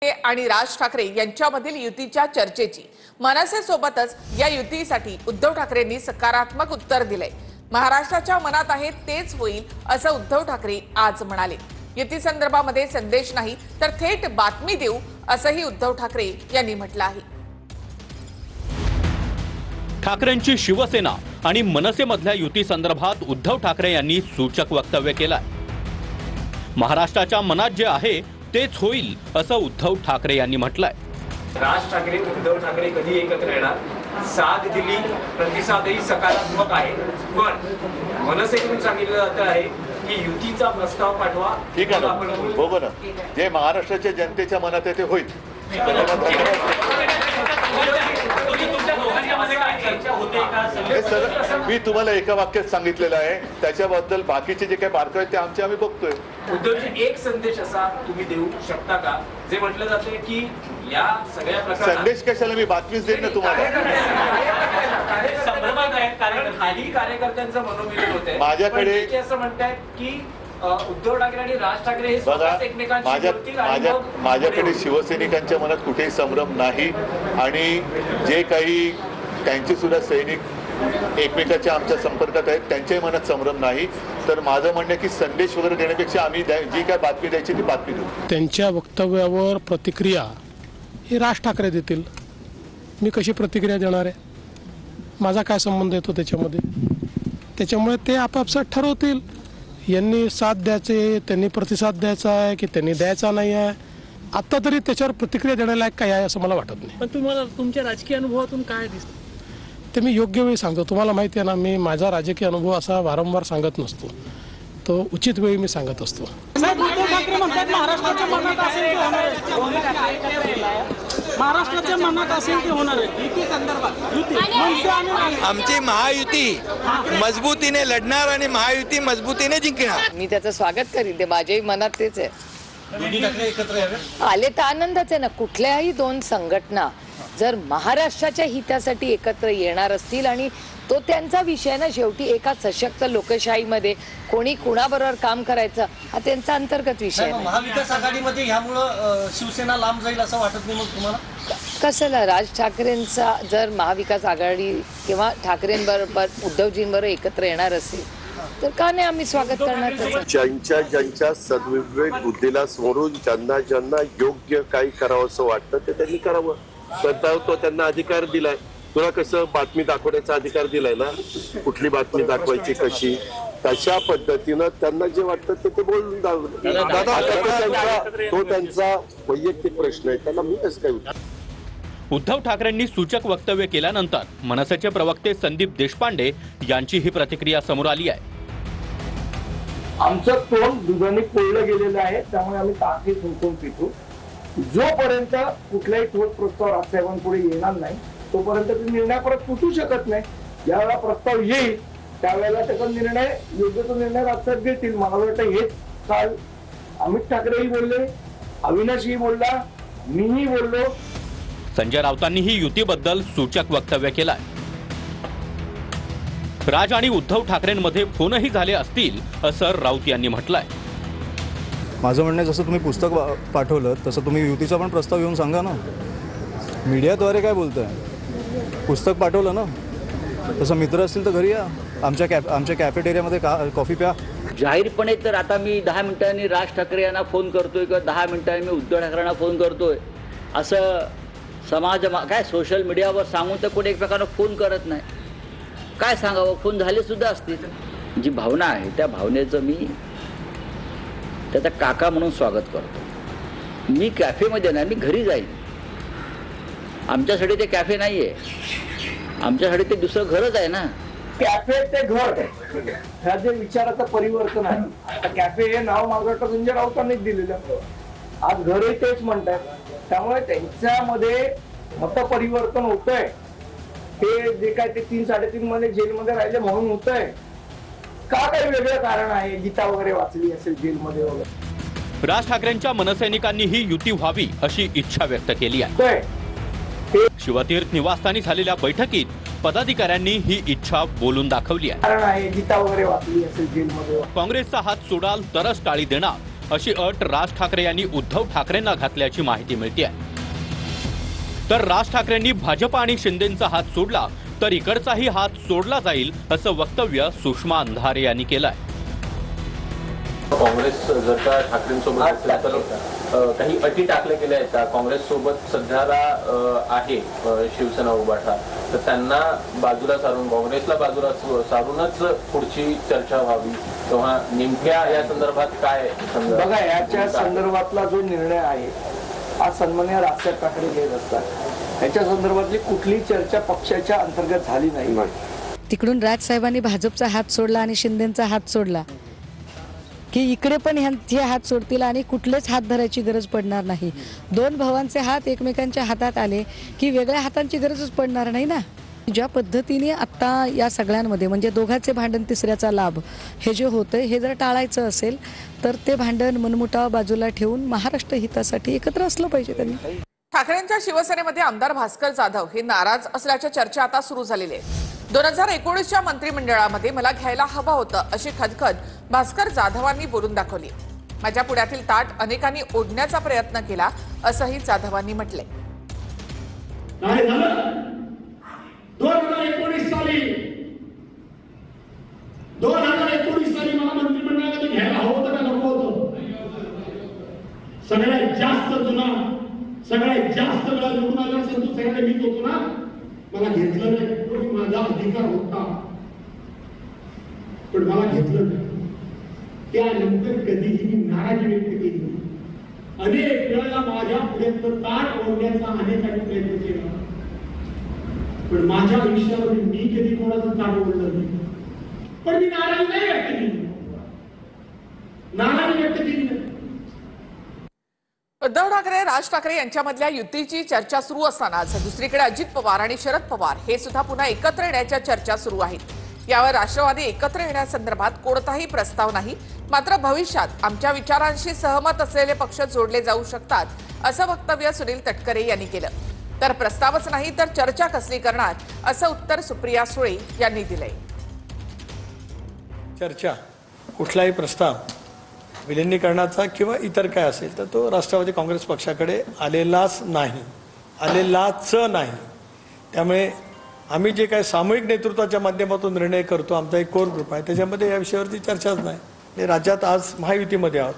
आणि राज ठाकरे यांच्यामधील युतीच्या चर्चेची मनसे सोबतच या युतीसाठी उद्धव ठाकरेंनी सकारात्मक उत्तर दिले। महाराष्ट्राच्या मनात आहे तेच होईल असं उद्धव ठाकरे आज म्हणाले। युती संदर्भामध्ये संदेश नाही तर थेट बातमी देऊ असंही उद्धव ठाकरे यांनी म्हटलं आहे। ठाकरेंची शिवसेना आणि मनसेमधल्या युती संदर्भात उद्धव ठाकरे यांनी सूचक वक्तव्य केलंय। महाराष्ट्राच्या मनात जे आहे तेच होईल असं उद्धव ठाकरे यांनी म्हटलंय। राज ठाकरे उद्धव ठाकरे कधी एकत्र येणार, साथ दिली, प्रतिसादही सकारात्मक आहे, पण मनसेकडून सांगितलं जातं आहे की युतीचा प्रस्ताव पाठवा। ठीक आहे ना, बरोबर ना, जे महाराष्ट्राच्या जनतेच्या मनात आहे ते होईल। मी तुम्हाला एका वाक्यात सांगितलेलं आहे, त्याच्याबद्दल बाकीचे जे काही बारकावे आहेत ते आम्ही बघतोय। उद्धवजी, एक संदेश असा तुम्ही देऊ शकता का जे म्हटलं जाते की या सगळ्या प्रकारात संदेश कशाला, मी बातमीच देईन ना तुम्हाला। कारण खाली कार्यकर्त्यांचं मनोमिलन होते, माझ्याकडे असं म्हणतायत की उद्धव ठाकरे आणि राज ठाकरे हे स्वतःच एकमेकांशी बोलतील आणि माझ्याकडे शिवसैनिकांच्या मनात कुठेही संभ्रम नाही आणि जे काही त्यांचे सुद्धा सैनिक एकमेकाच्या आमच्या संपर्कात आहेत त्यांच्याही मनात संभ्रम नाही। तर माझं म्हणणं की संदेश वगैरे देण्यापेक्षा आम्ही जी काय बातमी द्यायची ती बातमी देऊ। त्यांच्या वक्तव्यावर प्रतिक्रिया ही राज ठाकरे देतील, मी कशी प्रतिक्रिया देणार आहे, माझा काय संबंध येतो त्याच्यामध्ये। त्याच्यामुळे ते आपापसात ठरवतील, यांनी साथ द्यायचे, त्यांनी प्रतिसाद द्यायचा आहे की त्यांनी द्यायचा नाही आहे। आता तरी त्याच्यावर प्रतिक्रिया देण्यालायक काय आहे असं मला वाटत नाही। पण तुम्हाला तुमच्या राजकीय अनुभवातून काय दिसतं ते मी योग्य वेळी सांगतो। तुम्हाला माहिती आहे ना, मी माझा राजकीय अनुभव असा वारंवार सांगत नसतो, तो उचित वेळी मी सांगत असतो। महाराष्ट्राच्या मनात असेल ते होणार आहे युती संदर्भात। आमची महायुती मजबूतीने लढणार आणि महायुती मजबूतीने जिंकणार। मी त्याचं स्वागत करीन, ते माझ्याही मनात तेच आहे। आले तर आनंदच आहे ना। कुठल्याही दोन संघटना जर महाराष्ट्राच्या हितासाठी एकत्र येणार असतील आणि तो त्यांचा विषय ना, शेवटी एका सशक्त लोकशाहीमध्ये कोणी कुणाबरोबर काम करायचं हा त्यांचा अंतर्गत विषय आहे। महाविकास आघाडीमध्ये ह्यामुळं शिवसेना लांब जाईल असं वाटत नाही मग तुम्हाला? कशाला? राज ठाकरेंचा जर महाविकास आघाडी किंवा ठाकरेंबरोबर उद्धवजींबरोबर एकत्र येणार असेल तर का नाही आम्ही स्वागत करणार त्याचं। ज्यांच्या सद्विवेक बुद्धीला समोरून ज्यांना ज्यांना योग्य काही करावं असं वाटतं ते त्यांनी करावं। तो त्यांना अधिकार दिलाय। तुला कसं बातमी दाखवण्याचा अधिकार दिलाय ना, कुठली बातमी दाखवायची कशी, तशा पद्धतीनं त्यांना जे वाटतं ते बोलून तो त्यांचा वैयक्तिक प्रश्न आहे, त्याला मी कसं काय। उद्धव ठाकरेंनी सूचक वक्तव्य केल्यानंतर मनसेचे प्रवक्ते संदीप देशपांडे यांची ही प्रतिक्रिया समोर आली आहे। आमचं तोंड दुधाने पोळलं गेलेलं आहे, त्यामुळे आम्ही ताकद फुंकून पितो। जोपर्यंत कुठलाही ठोस प्रस्ताव राजसाहेबांपुढे येणार नाही तोपर्यंत निर्णयापर्यंत पोचू शकत नाही। ज्यावेळेला प्रस्ताव येईल त्यावेळेला त्याचा निर्णय, योग्य तो निर्णय राजसाहेब घेतील। मला वाटतं हेच काल अमित ठाकरेही बोलले, अविनाशही बोलला, मीही बोललो। संजय राऊतांनीही युतीबद्दल सूचक वक्तव्य केलंय। राज आणि उद्धव ठाकरेंमध्ये फोनही झाले असतील असं राऊत यांनी म्हटलंय। माझं म्हणणं जसं तुम्ही पुस्तक पाठवलं तसं तुम्ही युतीचा पण प्रस्ताव येऊन सांगा ना। मीडियाद्वारे काय बोलताय? पुस्तक पाठवलं ना, तसं मित्र असतील तर घरी या, आमच्या कॅफेटेरियामध्ये कॉफी प्या। जाहीरपणे तर आता मी 10 मिनिटांनी राज ठाकरे यांना फोन करतोय किंवा 10 मिनिटांनी मी उद्धव ठाकरेंना फोन करतोय असं काय सोशल मीडियावर सांगून तर कोणी एकमेकांना फोन करत नाही। काय सांगावं, फोन झाले सुद्धा असतील। जी भावना आहे त्या भावनेचं मी त्याचा काका म्हणून स्वागत करतो। मी कॅफेमध्ये नाही, मी घरी जाईन। आमच्यासाठी ते कॅफे नाहीये, आमच्यासाठी ते दुसरं घरच आहे ना। कॅफे ते घर ह्या जे विचाराचं परिवर्तन आहे। आता कॅफे हे नाव माझं संजय राऊतांनीच दिलेलं, आज घरही तेच म्हणतात। त्यामुळे त्यांच्यामध्ये मतपरिवर्तन होतंय। हे जे काय ते 3-3.5 मध्ये जेलमध्ये राहिले म्हणून होतंय का? काही वेगळं कारण आहे? गीता वगैरे वाचली असेल जेलमध्ये वगैरे। राज ठाकरेंच्या मनसैनिकांनी ही युती व्हावी अशी इच्छा व्यक्त केली आहे। शिवतीर्थ निवासस्थानी झालेल्या बैठकीत पदाधिकाऱ्यांनी ही इच्छा बोलून दाखवली आहे। कारण आहे गीता वगैरे वाचली असेल जेलमध्ये। काँग्रेसचा हात सोडाल तरच टाळी देणार अशी अट राज ठाकरे यांनी उद्धव ठाकरेंना घातल्याची माहिती मिळते. तर राज ठाकरेंनी भाजप आणि शिंदेंचा हात सोडला तर इकडचाही हात सोडला जाईल असं वक्तव्य सुषमा अंधारे यांनी केलंय. काँग्रेस जर का ठाकरेंसोबत असेल तर काही अटी टाकल्या गेल्या आहेत का? काँग्रेस सोबत सध्याला आहे शिवसेना उभाटा, तर त्यांना बाजूला सारून काँग्रेसला बाजूला सारूनच पुढची चर्चा व्हावी तेव्हा नेमक्या या संदर्भात काय? बघा, याच्या संदर्भातला जो निर्णय आहे हा सन्माननीय राजसाहेब ठाकरे घेत असतात. याच्या संदर्भातली कुठली चर्चा पक्षाच्या अंतर्गत झाली नाही. तिकडून राजसाहेबांनी भाजपचा हात सोडला आणि शिंदेचा हात सोडला की इकडे पण ह्यांचे हात सोडतील आणि कुठलेच हात धरायची गरज पडणार नाही. दोन भावांचे हात एकमेकांच्या हातात आले की वेगळ्या हातांची गरजच पडणार नाही ना. ज्या पद्धतीने आत्ता या सगळ्यांमध्ये म्हणजे दोघांचे भांडण तिसऱ्याचा लाभ हे जे होतंय हे जर टाळायचं असेल तर ते भांडण मनमुटाव बाजूला ठेवून महाराष्ट्र हितासाठी एकत्र असलं पाहिजे त्यांनी. ठाकरेंच्या शिवसेनेमध्ये आमदार भास्कर जाधव हे नाराज असल्याच्या चर्चा आता सुरू झालेली आहे. 2019च्या मंत्रिमंडळामध्ये मला घ्यायला हवं होतं अशी खदखद भास्कर जाधवांनी बोलून दाखवली. माझ्या पुण्यातील ताट अनेकांनी ओढण्याचा प्रयत्न केला असंही जाधवांनी म्हटलंय. 2019 साली मला मंत्रिमंडळामध्ये घ्यायला हवं होतं का नको होतं? सगळ्यात जास्त जुना, सगळ्यात जास्त वेळा निवडून आला असेल तो सगळ्यात मीच होतो ना. मला घेतलं नाही, तो माझा अधिकार होता, पण मला घेतलं नाही. त्यानंतर कधीही मी नाराजी व्यक्त केली नाही. अनेक वेळा माझ्या पर्यंत ताट ओढण्याचा अनेकांनी प्रयत्न केला, पण माझ्या आयुष्यामध्ये मी कधी कोणाचं ताट ओढलं नाही. पण मी नाराजी नाही व्यक्त केली, नाराजी व्यक्त केली नाही. उद्धव ठाकरे राज ठाकरे यांच्यामधल्या युतीची चर्चा सुरू असतानाच दुसरीकडे अजित पवार आणि शरद पवार हे सुद्धा पुन्हा एकत्र येण्याच्या चर्चा सुरू आहेत. यावर राष्ट्रवादी एकत्र येण्यासंदर्भात कोणताही प्रस्ताव नाही. मात्र भविष्यात आमच्या विचारांशी सहमत असलेले पक्ष जोडले जाऊ शकतात असं वक्तव्य सुनील तटकरे यांनी केलं. तर प्रस्तावच नाही तर चर्चा कसली करणार असं उत्तर सुप्रिया सुळे यांनी दिलंय. चर्चा, कुठलाही प्रस्ताव विलिनीकरणाचा किंवा इतर काय असेल तर तो राष्ट्रवादी काँग्रेस पक्षाकडे आलेलाच नाही. त्यामुळे आम्ही जे काय सामूहिक नेतृत्वाच्या माध्यमातून निर्णय करतो, आमचा एक कोर ग्रुप आहे, त्याच्यामध्ये या विषयावरती चर्चाच नाही. राज्यात आज महायुतीमध्ये आहोत,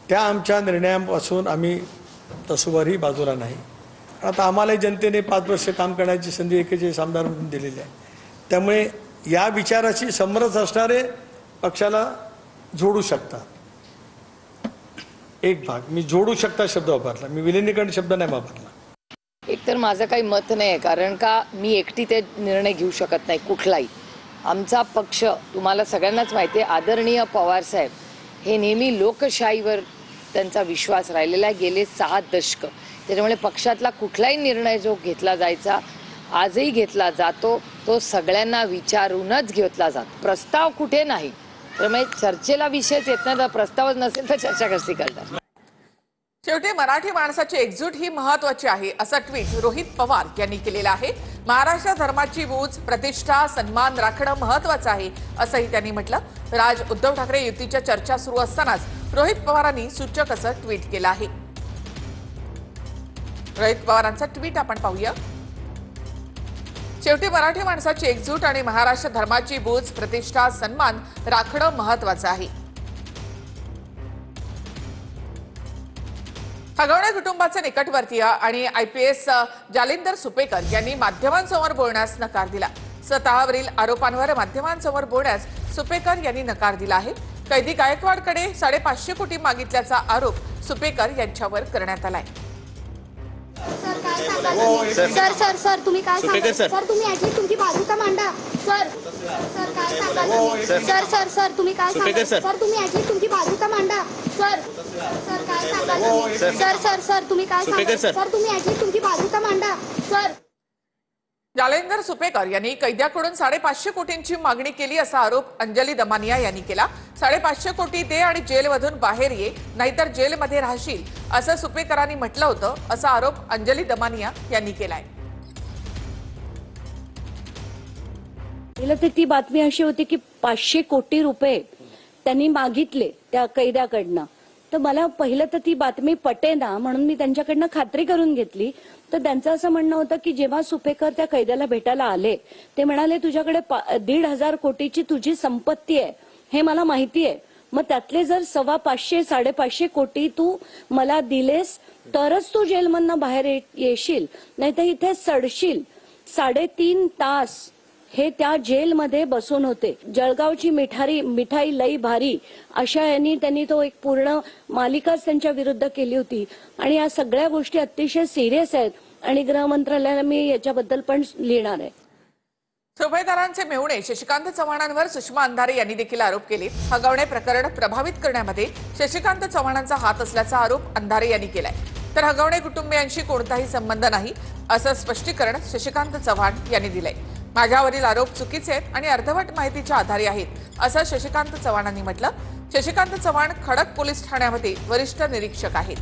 त्या आमच्या निर्णयापासून आम्ही तसोवरही बाजूला नाही. आता आम्हाला जनतेने 5 वर्ष काम करण्याची संधी 41 आमदार म्हणून दिलेली आहे. त्यामुळे या विचाराशी समरस असणारे पक्षाला जोडू शकतात. एक भाग मी जोडू शकता शब्द वापरला, मी विलिनीकरण शब्द नाही वापरला. एकतर माझं काही मत नाही, कारण का मी एकटी ते निर्णय घेऊ शकत नाही कुठलाही. आमचा पक्ष तुम्हाला सगळ्यांनाच माहिती आहे, आदरणीय पवार साहेब हे नेहमी लोकशाहीवर त्यांचा विश्वास राहिलेला आहे गेले 6 दशक. त्याच्यामुळे पक्षातला कुठलाही निर्णय जो घेतला जायचा आजही घेतला जातो तो सगळ्यांना विचारूनच घेतला जातो. प्रस्ताव कुठे नाही, त्यामुळे चर्चेला विषयच येत नाही. प्रस्तावच नसेल तर चर्चा कशी करणार? शेवटी मराठी माणसाची एकजूट ही महत्वाची आहे असं ट्विट रोहित पवार यांनी केलेलं आहे. महाराष्ट्र धर्माची बूज, प्रतिष्ठा, सन्मान राखणं महत्वाचं आहे असंही त्यांनी म्हटलं. राज उद्धव ठाकरे युतीच्या चर्चा सुरू असतानाच रोहित पवारांनी सूचक असं ट्विट केलं आहे. रोहित पवारांचा ट्विट आपण पाहूया. शेवटी मराठी माणसाची एकजूट आणि महाराष्ट्र धर्माची बूज, प्रतिष्ठा, सन्मान राखणं महत्वाचं आहे. हगवणे कुटुंबाचे निकटवर्तीय आणि IPS जालिंदर सुपेकर यांनी माध्यमांसमोर बोलण्यास नकार दिला. स्वतःवरील आरोपांवर माध्यमांसमोर बोलण्यास सुपेकर यांनी नकार दिला आहे. कैदी गायकवाडकडे 550 कोटी मागितल्याचा आरोप सुपेकर यांच्यावर करण्यात आलाय. सर तुम्ही काय सांगा? सर तुम्ही ऍटलीस्ट तुमची बाजू तर मांडा. सर काय सांगा? सर तुम्ही काय सांगा? सर तुम्ही ऍटलीस्ट तुमची बाजू तर मांडा. सर काय सांगा? सर तुम्ही काय सांगा? सर तुम्ही ऍटलीस्ट तुमची बाजू तर मांडा. सर जालिंदर सुपेकर यांनी कैद्याकडून 550 कोटींची मागणी केली असा आरोप अंजली दमानिया यांनी केला. 550 कोटी दे आणि जेलमधून बाहेर ये, नाहीतर जेलमध्ये राहशील असं सुपेकरांनी म्हटलं होतं असा आरोप अंजली दमानिया यांनी केलाय. ती बातमी अशी होती की 500 कोटी रुपये त्यांनी मागितले त्या कैद्याकडनं. तर मला पहिलं तर ती बातमी पटेना म्हणून मी त्यांच्याकडनं खात्री करून घेतली. तर त्यांचं असं म्हणणं होतं की जेव्हा सुपेकर त्या कैद्याला भेटायला आले ते म्हणाले तुझ्याकडे 1,500 कोटीची तुझी संपत्ती आहे हे मला माहिती आहे, मग त्यातले जर 550-550 कोटी तू मला दिलेस तरच तू जेलमधनं बाहेर येशील, नाही तर इथे सडशील. 3.5 तास हे त्या जेलमध्ये बसून होते. जळगावची मिठाई लई भारी अशा यांनी त्यांनी तो एक पूर्ण मालिकाच त्यांच्या विरुद्ध केली होती. आणि या सगळ्या गोष्टी अतिशय सिरियस आहेत आणि गृह मंत्रालयाला मी याच्याबद्दल पण लिहिणार आहे. सुभेदारांचे मेहुणे शशिकांत चव्हाणांवर सुषमा अंधारे यांनी देखील आरोप केले. हगवणे प्रकरण प्रभावित करण्यामध्ये शशिकांत चव्हाणांचा हात असल्याचा आरोप अंधारे यांनी केलाय. तर हगवणे कुटुंबियांशी कोणताही संबंध नाही असं स्पष्टीकरण शशिकांत चव्हाण यांनी दिलंय. माझ्यावरील आरोप चुकीचे आहेत आणि अर्धवट माहितीच्या आधारे आहेत असं शशिकांत चव्हाणांनी म्हटलं. शशिकांत चव्हाण खडक पोलीस ठाण्यामध्ये वरिष्ठ निरीक्षक आहेत.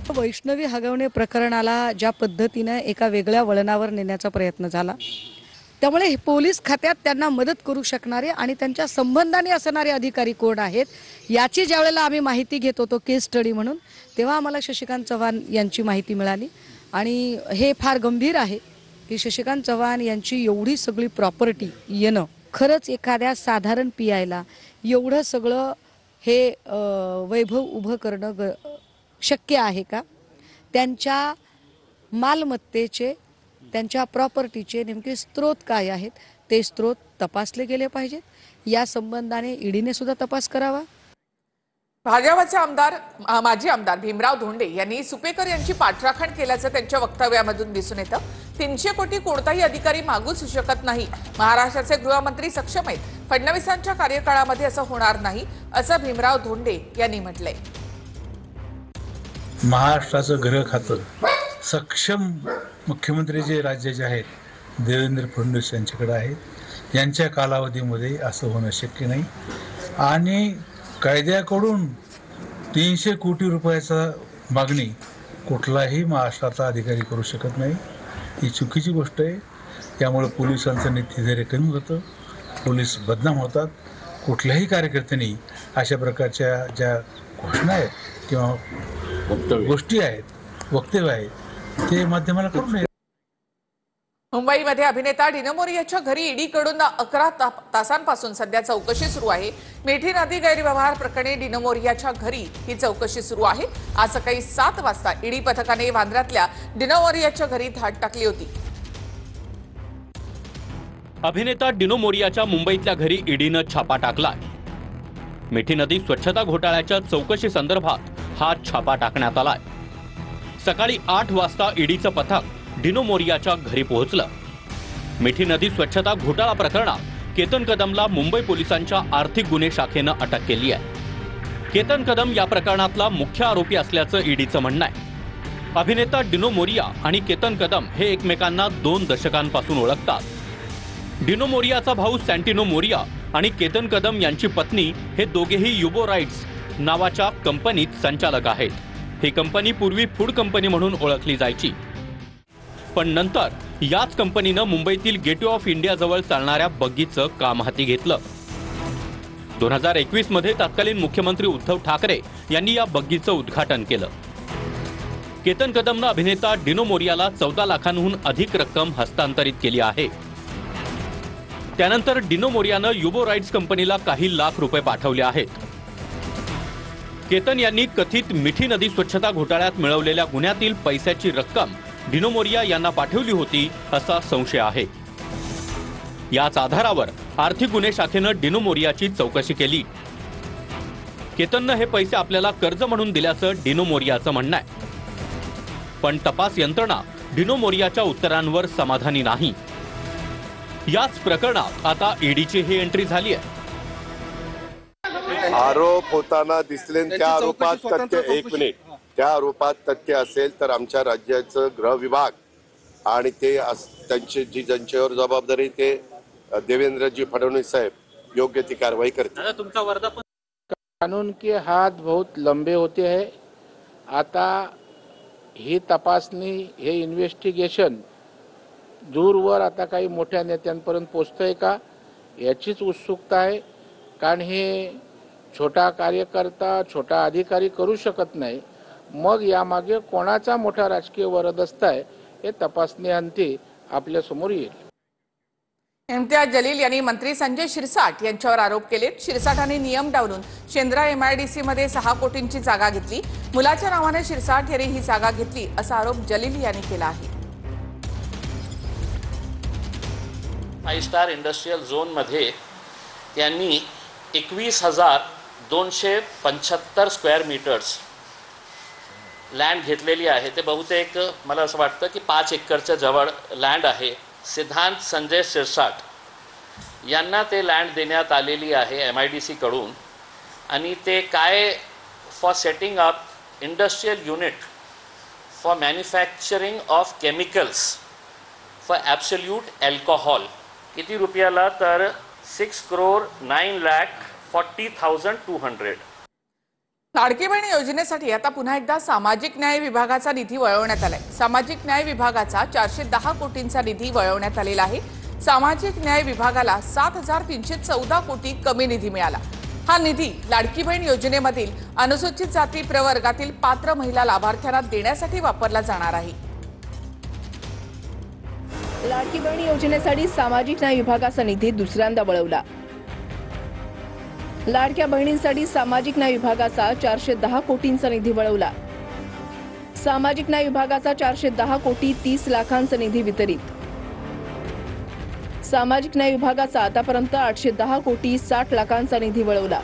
वैष्णवी हगवणे प्रकरणाला ज्या पद्धतीने एका वेगळ्या वळणावर नेण्याचा प्रयत्न झाला त्यामुळे पोलीस खात्यात त्यांना मदत करू शकणारे आणि त्यांच्या संबंधाने असणारे अधिकारी कोण आहेत याची ज्यावेळेला आम्ही माहिती घेत होतो केस स्टडी म्हणून, तेव्हा आम्हाला शशिकांत चव्हाण यांची माहिती मिळाली. आणि हे फार गंभीर आहे की शशिकांत चव्हाण यांची एवढी सगळी प्रॉपर्टी येणं खरंच एखाद्या साधारण पीआयला एवढं सगळं हे वैभव उभं करणं शक्य आहे का? त्यांच्या मालमत्तेचे त्यांच्या प्रॉपर्टीचे नेमके स्रोत काय आहेत ते स्रोत तपासले गेले पाहिजेत. या संबंधाने ईडीने सुद्धा तपास करावा. भाजपचे माजी आमदार भीमराव धोंडे यांनी सुपेकर यांची पाठराखण केल्याचं त्यांच्या वक्तव्यामधून दिसून येतं. 300 कोटी कोणताही अधिकारी मागूच शकत नाही. महाराष्ट्राचे गृहमंत्री सक्षम आहेत. फडणवीसांच्या कार्यकाळामध्ये असं होणार नाही असं भीमराव धोंडे यांनी म्हटलंय. महाराष्ट्राचं गृह खातं सक्षम मुख्यमंत्री जे राज्याचे आहेत देवेंद्र फडणवीस यांच्याकडे आहेत. यांच्या कालावधीमध्ये असं होणं शक्य नाही. आणि कायद्याकडून 300 कोटी रुपयाचा मागणी कुठलाही महाराष्ट्राचा अधिकारी करू शकत नाही. ही चुकीची गोष्ट आहे. त्यामुळे पोलिसांचं नित्यधैर्य कमी होतं, पोलीस बदनाम होतात. कुठल्याही कार्यकर्त्यांनी अशा प्रकारच्या ज्या घोषणा आहेत किंवा गोष्टी आहेत, वक्तव्य आहेत ते माध्यमाला करू नये. मुंबईमध्ये अभिनेता डिनो मोरियाच्या घरी ईडीकडून 11 तासांपासून सध्या चौकशी सुरू आहे. मिठी नदी गैरव्यवहार प्रकरणी डिनो मोरियाच्या घरी ही चौकशी सुरू आहे. आज सकाळी 7 वाजता ईडी पथकाने वांद्र्यातल्या डिनो मोरियाच्या घरी धाड टाकली होती. अभिनेता डिनो मोरियाच्या मुंबईतल्या घरी ईडीनं छापा टाकलाय. मिठी नदी स्वच्छता घोटाळ्याच्या चौकशी संदर्भात हा छापा टाकण्यात आलाय. सकाळी 8 वाजता ईडीचं पथक डिनो मोरियाच्या घरी पोहोचलं. मिठी नदी स्वच्छता घोटाळा प्रकरणात केतन कदमला मुंबई पोलिसांच्या आर्थिक गुन्हे शाखेनं अटक केली आहे. केतन कदम या प्रकरणातला मुख्य आरोपी असल्याचं ईडीचं म्हणणं आहे. अभिनेता डिनो मोरिया आणि केतन कदम हे एकमेकांना 2 दशकांपासून ओळखतात. डिनो मोरियाचा भाऊ सँटिनो मोरिया आणि केतन कदम यांची पत्नी हे दोघेही युबो राईट्स नावाच्या कंपनीत संचालक आहेत. ही कंपनी पूर्वी फूड कंपनी म्हणून ओळखली जायची, पण नंतर याच कंपनीनं मुंबईतील गेटवे ऑफ इंडिया जवळ चालणाऱ्या बग्गीचं काम हाती घेतलं. 2021 मध्ये तत्कालीन मुख्यमंत्री उद्धव ठाकरे यांनी या बग्गीचं उद्घाटन केलं. केतन कदमनं अभिनेता डिनो मोरियाला 14 लाखांहून अधिक रक्कम हस्तांतरित केली आहे. त्यानंतर डिनो मोरियानं युबो राईट्स कंपनीला काही लाख रुपये पाठवले आहेत. केतन यांनी कथित मिठी नदी स्वच्छता घोटाळ्यात मिळवलेल्या गुन्ह्यातील पैशाची रक्कम डिनो मोरिया यांना पाठवली होती असा संशय आहे. याच आधारावर आर्थिक गुन्हे शाखेनं डिनो मोरियाची चौकशी केली. केतननं हे पैसे आपल्याला कर्ज म्हणून दिल्याचं डिनो मोरियाचं म्हणणं आहे. पण तपास यंत्रणा डिनो मोरियाच्या उत्तरांवर समाधानी नाही. याच प्रकरणात आता ईडीची ही एंट्री झाली आहे. आरोप होताना दिसले त्या आरोपात तथ्य 1 मिनिट त्या आरोपात तथ्य असेल तर आमच्या राज्याचं गृह विभाग आणि ते त्यांची जी ज्यांच्यावर जबाबदारी ते देवेंद्रजी फडणवीस साहेब योग्य ती कारवाई करतील. तुमचा वर्धापन कानून के हाथ बहुत लंबे होते हैं. आता ही तपासणी हे इन्व्हेस्टिगेशन दूरवर आता काही मोठ्या नेत्यांपर्यंत पोहोचतंय का याचीच उत्सुकता आहे. कारण हे छोटा कार्यकर्ता, छोटा अधिकारी करू शकत नाही. मग यामागे कोणाचा मोठा राजकीय वरदहस्त आहे हे तपासणीअंती आपल्यासमोर येईल. इम्तियाज जलील यांनी मंत्री संजय शिरसाट यांच्यावर आरोप केले. शिरसाटांनी नियम डावलून शेंद्रा MIDC मध्ये 6 कोटींची जागा घेतली. मुलाच्या नावाने शिरसाट यांनी ही जागा घेतली असा आरोप जलील यांनी केला आहे. 5 स्टार इंडस्ट्रियल झोन मध्ये त्यांनी 21,275 स्क्वेअर मीटर्स लँड घेतलेली आहे. ते बहुतेक मला असं वाटतं की 5 एकरच्या जवळ लँड आहे. सिद्धांत संजय शिरसाट यांना ते लँड देण्यात आलेली आहे MIDC कडून. आणि ते काय for setting up industrial unit for manufacturing of chemicals for absolute alcohol. किती रुपयाला तर 6,09,40,200. लाडकी बहीण योजनेसाठी आता पुन्हा एकदा सामाजिक न्याय विभागाचा निधी वळवण्यात आलाय. सामाजिक न्याय विभागाचा 410 कोटींचा निधी वळवण्यात आलेला आहे. सामाजिक न्याय विभागाला 7,314 कोटी कमी निधी मिळाला. हा निधी लाडकी बहीण योजनेमधील अनुसूचित जाती प्रवर्गातील पात्र महिला लाभार्थ्यांना देण्यासाठी वापरला जाणार आहे. लाडकी बहीण योजनेसाठी सामाजिक न्याय विभागाचा निधी दुसऱ्यांदा वळवला. लाडक्या बहिणींसाठी सामाजिक न्याय विभागाचा 410 कोटींचा निधी वळवला. सामाजिक न्याय विभागाचा 410 कोटी 30 लाखांचा निधी वितरित. सामाजिक न्याय विभागाचा आतापर्यंत 810 कोटी 60 लाखांचा निधी वळवला.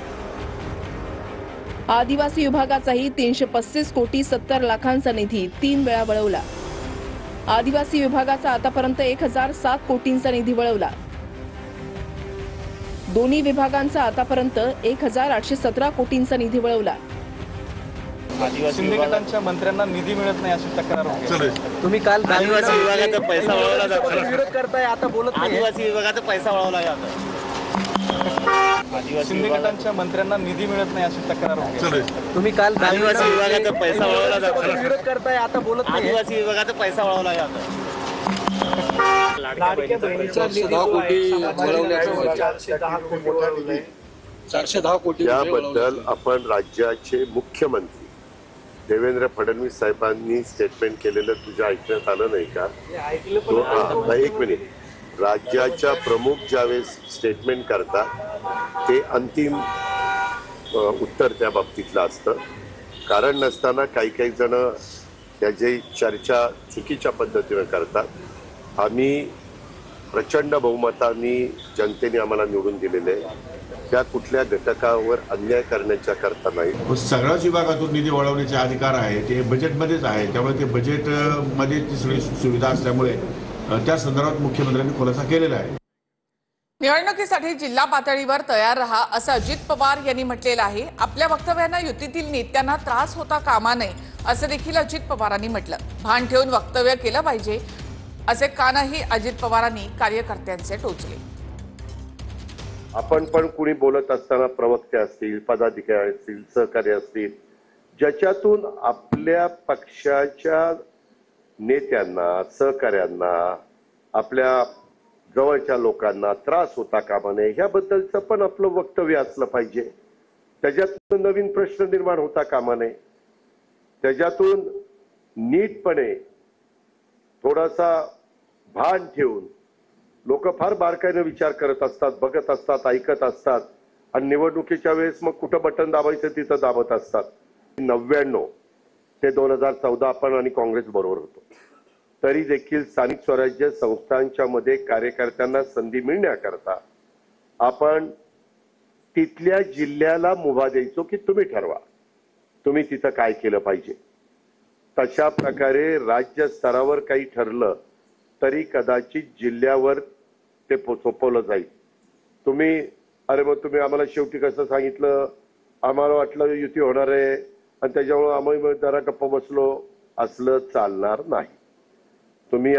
आदिवासी विभागाचाही 335 कोटी 70 लाखांचा निधी 3 वेळा वळवला. आदिवासी विभागाचा आतापर्यंत 1007 कोटींचा निधी वळवला. दोन्ही विभागांचा आतापर्यंत 1,817 कोटींचा निधी वळवला. शिंदे गटांच्या मंत्र्यांना निधी मिळत नाही अशी तक्रार होती. तुम्ही काल आदिवासी विभागाचा पैसा वळवला जातो. विरोध करताय, आता बोलत नाही. आदिवासी विभागाचा पैसा वळवला जातो. शिंदे गटांच्या मंत्र्यांना निधी मिळत नाही अशी तक्रार होती. तुम्ही काल आदिवासी विभागाचा पैसा वळवला जातो. विरोध करताय, आता बोलत नाही. आदिवासी विभागाचा पैसा वळवला जातो. लाडक्या बहिणीचा निधी जो आहे, समाजाला 410 कोटी याबद्दल आपण राज्याचे मुख्यमंत्री देवेंद्र फडणवीस साहेबांनी स्टेटमेंट केलेलं तुझ्या ऐकण्यात आलं नाही का? एक मिनिट. राज्याच्या प्रमुख ज्यावेळेस स्टेटमेंट करतात ते अंतिम उत्तर त्या बाबतीतलं असतं. कारण नसताना काही जण त्याची चर्चा चुकीच्या पद्धतीनं करतात. आम्ही प्रचंड बहुमताने जनतेने आम्हाला निवडून दिलेले आहे. त्या कुठल्या घटकावर अन्याय करण्याच्या करता नाही. सगळ्याच विभागातून निधी वळवण्याचे अधिकार आहे ते बजेटमध्येच आहे. त्यामुळे ते बजेटमध्ये ती सगळी सुविधा असल्यामुळे त्या संदर्भात मुख्यमंत्र्यांनी खुलासा केलेला आहे. निवडणुकीसाठी जिल्हा पातळीवर तयार रहा असं अजित पवार यांनी म्हटलेलं आहे. आपल्या वक्तव्यांना युतीतील नेत्यांना त्रास होता कामा नये असं देखील अजित पवारांनी म्हटलं. भान ठेवून वक्तव्य केलं पाहिजे असे कानही अजित पवारांनी कार्यकर्त्यांचे टोचले. आपण पण कुणी बोलत असताना प्रवक्ते असतील, पदाधिकारी असतील, सहकारी असतील, ज्याच्यातून आपल्या पक्षाच्या नेत्यांना, सहकाऱ्यांना, आपल्या जवळच्या लोकांना त्रास होता कामा नये ह्याबद्दलचं पण आपलं वक्तव्य असलं पाहिजे. त्याच्यातून नवीन प्रश्न निर्माण होता कामा नये. त्याच्यातून नीटपणे थोडासा भान ठेवून लोक फार बारकाईने विचार करत असतात, बघत असतात, ऐकत असतात आणि निवडणुकीच्या वेळेस मग कुठं बटन दाबायचं तिथं दाबत असतात. 99 ते 2014 आपण आणि काँग्रेस बरोबर होतो. तरी देखील स्थानिक स्वराज्य संस्थांच्या मध्ये कार्यकर्त्यांना संधी मिळण्याकरता आपण तिथल्या जिल्ह्याला मुभा द्यायचो की तुम्ही ठरवा, तुम्ही तिथं काय केलं पाहिजे. तशा प्रकारे राज्य स्तरावर काही ठरलं तरी कदाचित जिल्ह्यावर ते सोपवलं जाईल. तुम्ही मग तुम्ही आम्हाला शेवटी कसं सांगितलं, आम्हाला वाटलं युती होणार आहे आणि त्याच्यामुळे आम्ही जरा गप्प बसलो, असलं चालणार नाही. तुम्ही